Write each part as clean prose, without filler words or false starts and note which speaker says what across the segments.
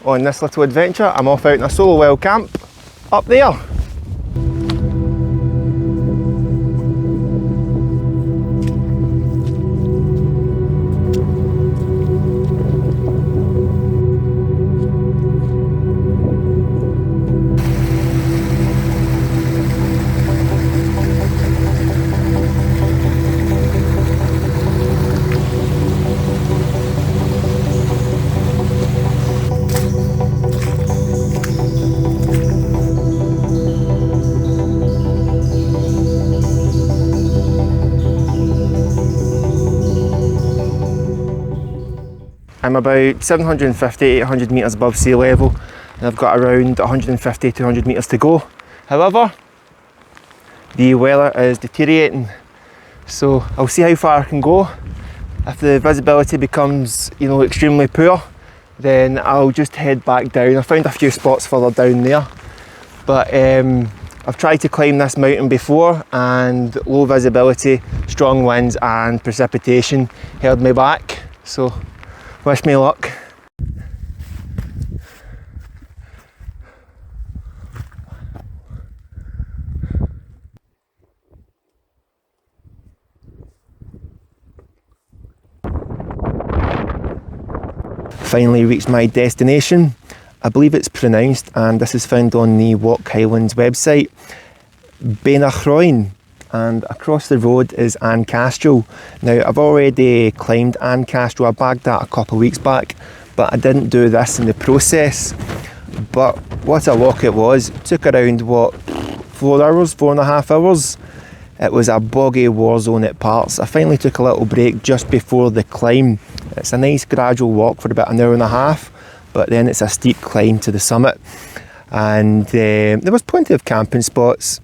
Speaker 1: on this little adventure. I'm off out in a solo wild camp up there. I'm about 750, 800 metres above sea level, and I've got around 150, 200 metres to go. However, the weather is deteriorating, so I'll see how far I can go. If the visibility becomes, extremely poor, then I'll just head back down. I found a few spots further down there, but I've tried to climb this mountain before, and low visibility, strong winds and precipitation held me back, so wish me luck. Finally reached my destination. I believe it's pronounced, and this is found on the Walk Highlands website, Beinn, and across the road is Castrol. Now, I've already climbed Castrol. I bagged that a couple of weeks back, but I didn't do this in the process. But what a walk it was. It took around 4.5 hours. It was a boggy war zone at parts. I finally took a little break just before the climb. It's a nice gradual walk for about an hour and a half, but then it's a steep climb to the summit. And there was plenty of camping spots.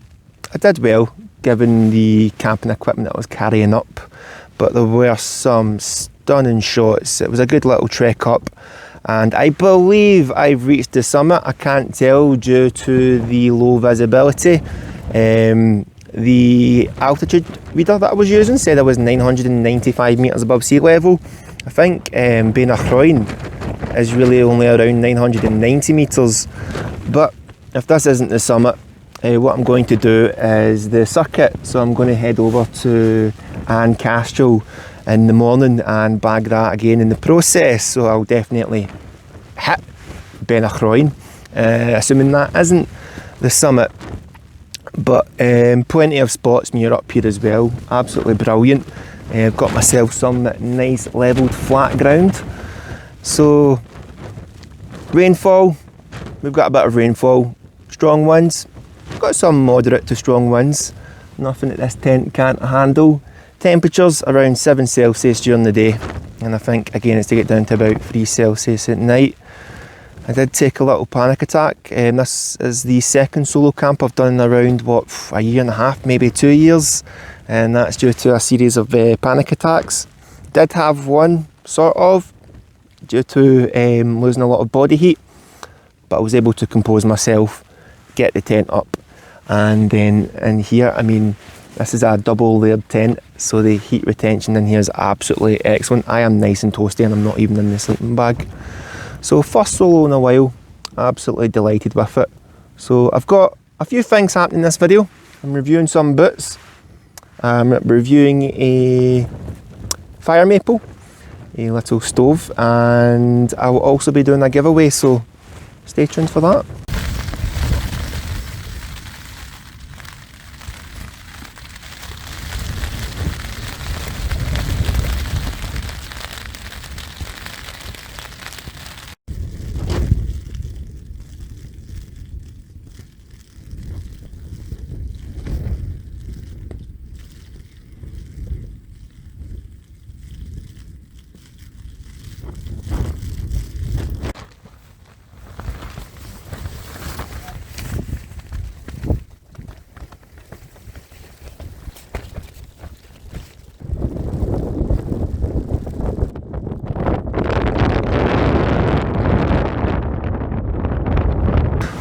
Speaker 1: I did well, given the camping equipment that I was carrying up, but there were some stunning shots. It was a good little trek up, and I believe I've reached the summit. I can't tell due to the low visibility. The altitude reader that I was using said I was 995 metres above sea level. I think Chroin is really only around 990 metres, but if this isn't the summit, what I'm going to do is the circuit. So I'm going to head over to Castrol in the morning and bag that again in the process. So I'll definitely hit Beinn, assuming that isn't the summit. But plenty of spots when you're up here as well. Absolutely brilliant. I've got myself some nice levelled flat ground. So rainfall, we've got a bit of rainfall. Strong winds. Got some moderate to strong winds, nothing that this tent can't handle. Temperatures around 7 Celsius during the day, and I think again it's to get down to about 3 Celsius at night. I did take a little panic attack. This is the second solo camp I've done in around a year and a half, maybe 2 years, and that's due to a series of panic attacks. Did have one sort of due to losing a lot of body heat, but I was able to compose myself, get the tent up. And then in here, this is a double layered tent, so the heat retention in here is absolutely excellent. I am nice and toasty, and I'm not even in the sleeping bag. So first solo in a while, absolutely delighted with it. So I've got a few things happening in this video. I'm reviewing some boots. I'm reviewing a fire maple, a little stove, and I will also be doing a giveaway, so stay tuned for that.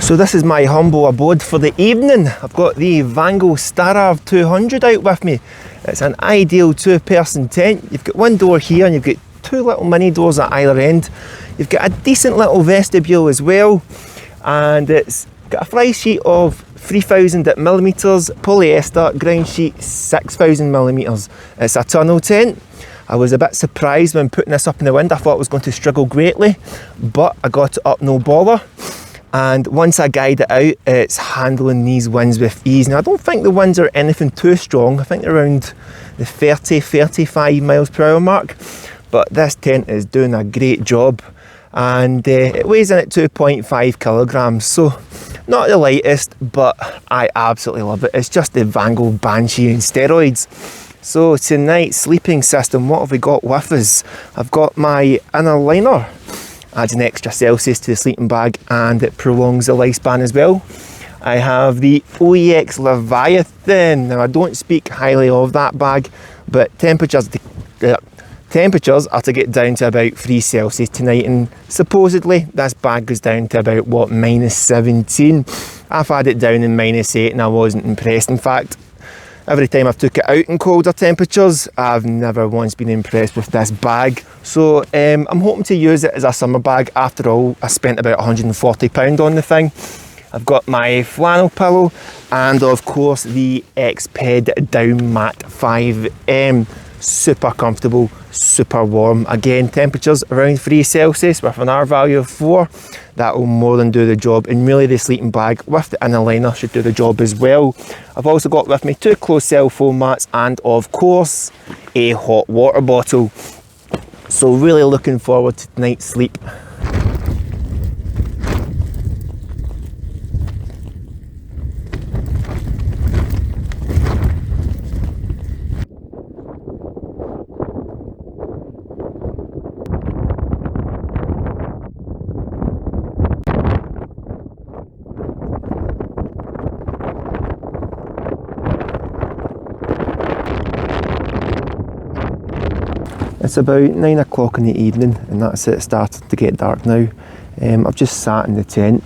Speaker 1: So this is my humble abode for the evening. I've got the Vango Starav 200 out with me. It's an ideal two-person tent. You've got one door here and you've got two little mini doors at either end. You've got a decent little vestibule as well, and it's got a fly sheet of 3000 millimetres, polyester, ground sheet 6000 millimetres. It's a tunnel tent. I was a bit surprised when putting this up in the wind. I thought it was going to struggle greatly, but I got it up no bother. And once I guide it out, it's handling these winds with ease. Now, I don't think the winds are anything too strong. I think they're around the 30-35 miles per hour mark. But this tent is doing a great job. And it weighs in at 2.5 kilograms. So, not the lightest, but I absolutely love it. It's just the Vango Banshee in steroids. So tonight's sleeping system, what have we got with us? I've got my inner liner, adds an extra Celsius to the sleeping bag, and it prolongs the lifespan as well. I have the OEX Leviathan. Now, I don't speak highly of that bag, but temperatures are to get down to about 3 Celsius tonight, and supposedly this bag goes down to about, what, -17. I've had it down in -8 and I wasn't impressed. In fact, every time I've took it out in colder temperatures, I've never once been impressed with this bag. So I'm hoping to use it as a summer bag. After all, I spent about £140 on the thing. I've got my flannel pillow and of course the Xped Down Mat 5M. Super comfortable, super warm. Again, temperatures around 3 Celsius with an R value of 4. That will more than do the job, and really the sleeping bag with the inner liner should do the job as well. I've also got with me 2 closed cell foam mats and of course a hot water bottle. So really looking forward to tonight's sleep. It's about 9 o'clock in the evening, and that's it, started to get dark now. I've just sat in the tent.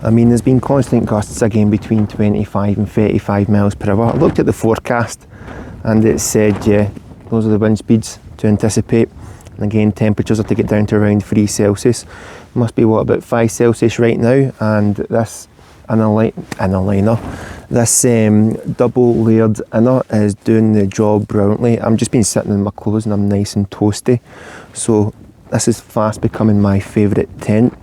Speaker 1: I mean, there's been constant gusts again between 25 and 35 miles per hour. I looked at the forecast and it said, yeah, those are the wind speeds to anticipate. And again, temperatures are to get down to around 3 Celsius. Must be, what, about 5 Celsius right now, and this inner liner, this double layered inner is doing the job brilliantly. I'm just been sitting in my clothes and I'm nice and toasty, so this is fast becoming my favourite tent.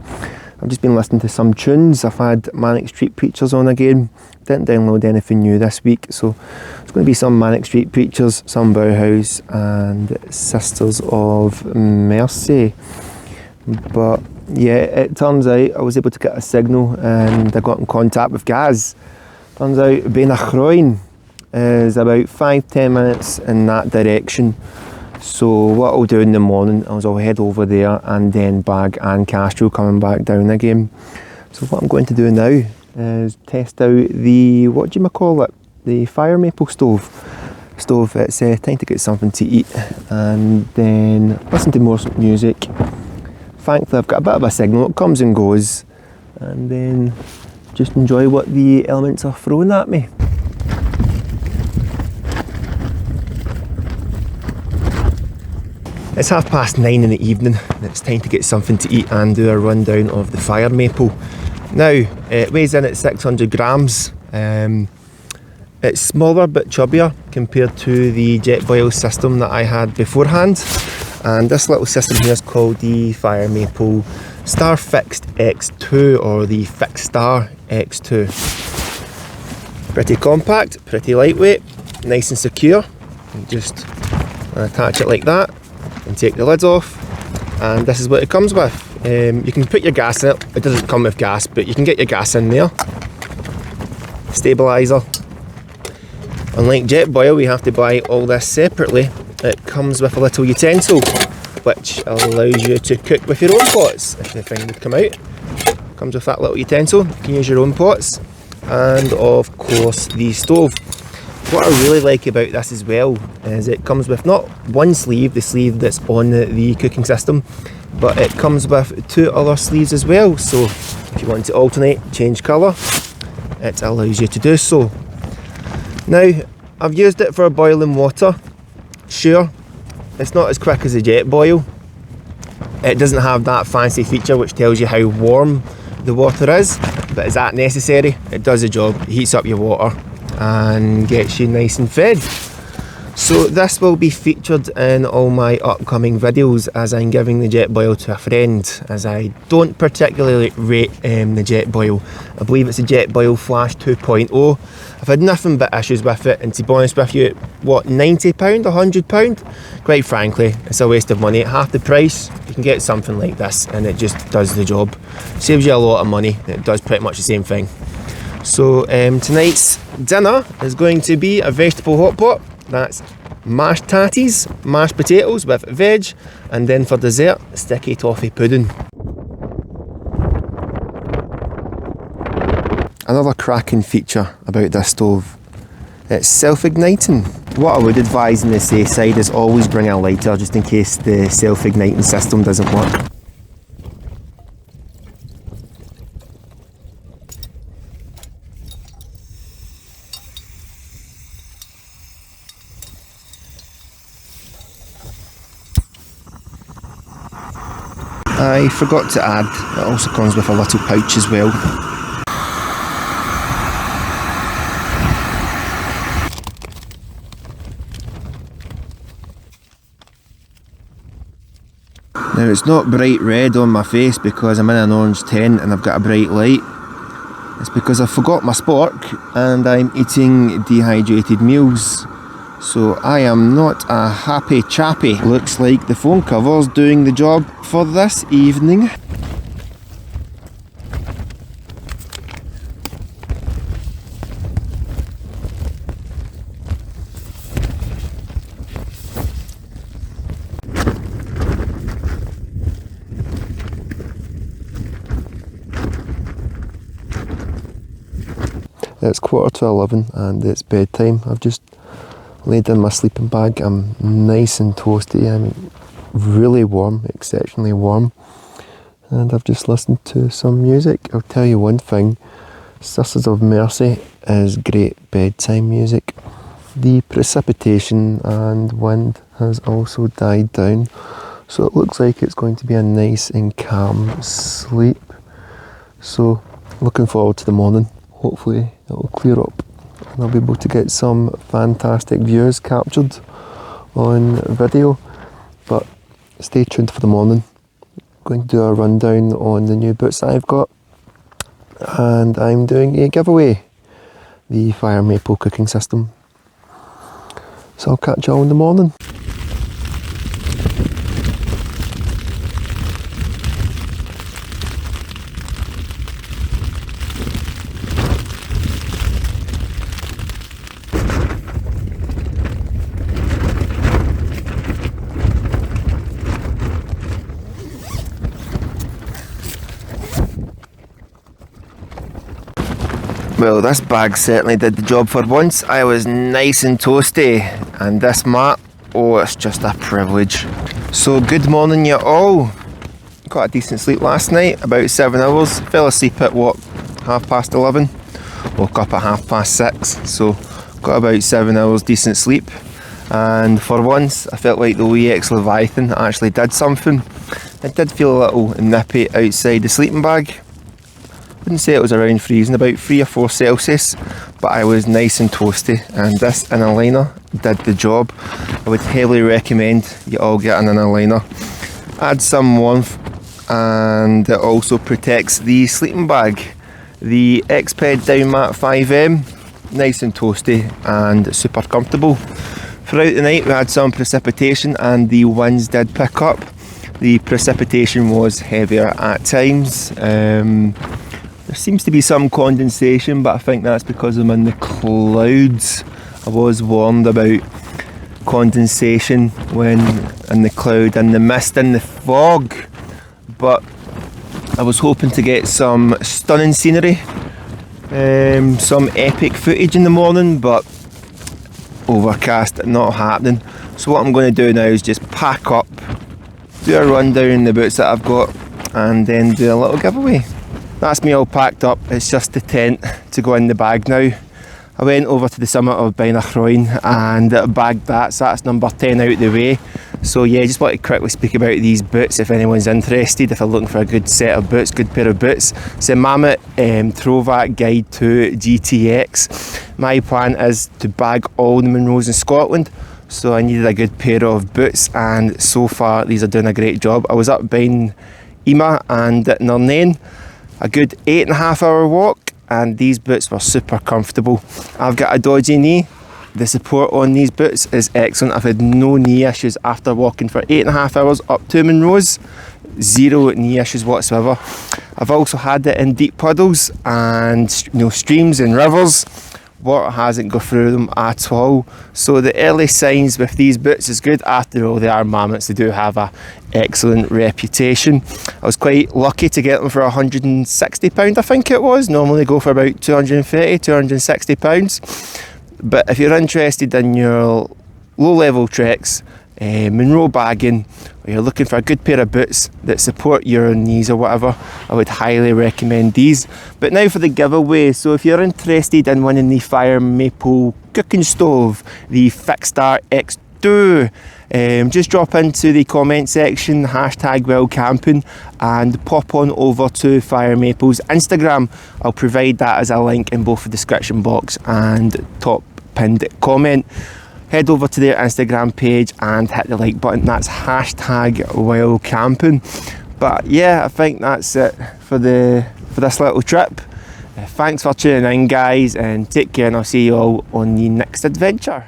Speaker 1: I've just been listening to some tunes. I've had Manic Street Preachers on again. Didn't download anything new this week, so it's going to be some Manic Street Preachers, some Bauhaus and Sisters of Mercy. But yeah, it turns out I was able to get a signal and I got in contact with Gaz. Turns out Beinn Chroin is about 5-10 minutes in that direction. So what I'll do in the morning is I'll head over there and then bag and Castro coming back down again. So what I'm going to do now is test out the, what do you call it, the fire maple stove. It's time to get something to eat and then listen to more music. Thankfully I've got a bit of a signal, it comes and goes, and then just enjoy what the elements are throwing at me. It's 9:30 in the evening and it's time to get something to eat and do a rundown of the fire maple. Now, it weighs in at 600 grams. It's smaller but chubbier compared to the jet boil system that I had beforehand. And this little system here is called the Fire Maple Star Fixed X2, or the Fixed Star X2. Pretty compact, pretty lightweight, nice and secure. You just attach it like that and take the lids off, and this is what it comes with. You can put your gas in it. It doesn't come with gas, but you can get your gas in there. Stabiliser. Unlike jet boil, we have to buy all this separately. It comes with a little utensil which allows you to cook with your own pots if the thing would come out. Comes with that little utensil, you can use your own pots, and of course the stove. What I really like about this as well is it comes with not one sleeve, the sleeve that's on the cooking system, but it comes with 2 other sleeves as well, so if you want to alternate, change colour, it allows you to do so. Now, I've used it for boiling water. Sure, it's not as quick as a jet boil, It doesn't have that fancy feature which tells you how warm the water is, but is that necessary? It does the job. It heats up your water and gets you nice and fed. So this will be featured in all my upcoming videos, as I'm giving the Jetboil to a friend, as I don't particularly rate the Jetboil. I believe it's a Jetboil Flash 2.0. I've had nothing but issues with it, and to be honest with you, what, £90, £100? Quite frankly, it's a waste of money. At half the price, you can get something like this, and it just does the job. Saves you a lot of money, it does pretty much the same thing. So tonight's dinner is going to be a vegetable hot pot. That's mashed tatties, mashed potatoes with veg, and then for dessert, sticky toffee pudding. Another cracking feature about this stove, it's self-igniting. What I would advise in the safe side is always bring a lighter just in case the self-igniting system doesn't work. I forgot to add, it also comes with a little pouch as well. Now it's not bright red on my face because I'm in an orange tent and I've got a bright light. It's because I forgot my spork and I'm eating dehydrated meals. So I am not a happy chappy. Looks like the phone cover's doing the job for this evening. It's 11:15 and it's bedtime. I've just laid in my sleeping bag. I'm nice and toasty. I'm really warm, exceptionally warm. And I've just listened to some music. I'll tell you one thing, Sisters of Mercy is great bedtime music. The precipitation and wind has also died down, so it looks like it's going to be a nice and calm sleep. So looking forward to the morning. Hopefully it'll clear up and I'll be able to get some fantastic views captured on video. But stay tuned for the morning. I'm going to do a rundown on the new boots that I've got, and I'm doing a giveaway, the Fire Maple cooking system. So I'll catch you all in the morning. Well, this bag certainly did the job for once. I was nice and toasty, and this mat, oh, it's just a privilege. So good morning you all. Got a decent sleep last night, about 7 hours. Fell asleep at what, 11:30? Woke up at 6:30, so got about 7 hours decent sleep. And for once, I felt like the wee ex-Leviathan actually did something. It did feel a little nippy outside the sleeping bag. Wouldn't say it was around freezing, about 3 or 4 Celsius, but I was nice and toasty, and this inner liner did the job. I would heavily recommend you all get an inner liner. Add some warmth, and it also protects the sleeping bag. The Xped Down Mat 5M, nice and toasty and super comfortable. Throughout the night we had some precipitation and the winds did pick up. The precipitation was heavier at times. There seems to be some condensation, but I think that's because I'm in the clouds. I was warned about condensation when in the cloud and the mist and the fog, but I was hoping to get some stunning scenery, some epic footage in the morning, but overcast, not happening. So what I'm going to do now is just pack up, do a rundown in the boots that I've got, and then do a little giveaway. That's me all packed up. It's just the tent to go in the bag now. I went over to the summit of Beinn Chroin and bagged that, so that's number 10 out of the way. So yeah, just want to quickly speak about these boots if anyone's interested, if they're looking for a good set of boots, good pair of boots. It's a Mammoth Throwback Guide to GTX. My plan is to bag all the Munros in Scotland, so I needed a good pair of boots, and so far these are doing a great job. I was up Beinn and at Narnain, a good 8.5 hour walk, and these boots were super comfortable. I've got a dodgy knee. The support on these boots is excellent. I've had no knee issues after walking for 8.5 hours up to Munros. Zero knee issues whatsoever. I've also had it in deep puddles and streams and rivers. Water hasn't gone through them at all. So the early signs with these boots is good. After all, they are Mammoths. They do have an excellent reputation. I was quite lucky to get them for £160, I think it was. Normally they go for about £230, £260. But if you're interested in your low-level treks, Munro bagging, or you're looking for a good pair of boots that support your knees or whatever, I would highly recommend these. But now for the giveaway. So if you're interested in winning the Fire Maple cooking stove, the Fixstar X2, just drop into the comment section, #WildCamping, and pop on over to Fire Maple's Instagram. I'll provide that as a link in both the description box and top pinned comment. Head over to their Instagram page and hit the like button. That's #WildCamping. But yeah, I think that's it for this little trip. Thanks for tuning in, guys, and take care, and I'll see you all on the next adventure.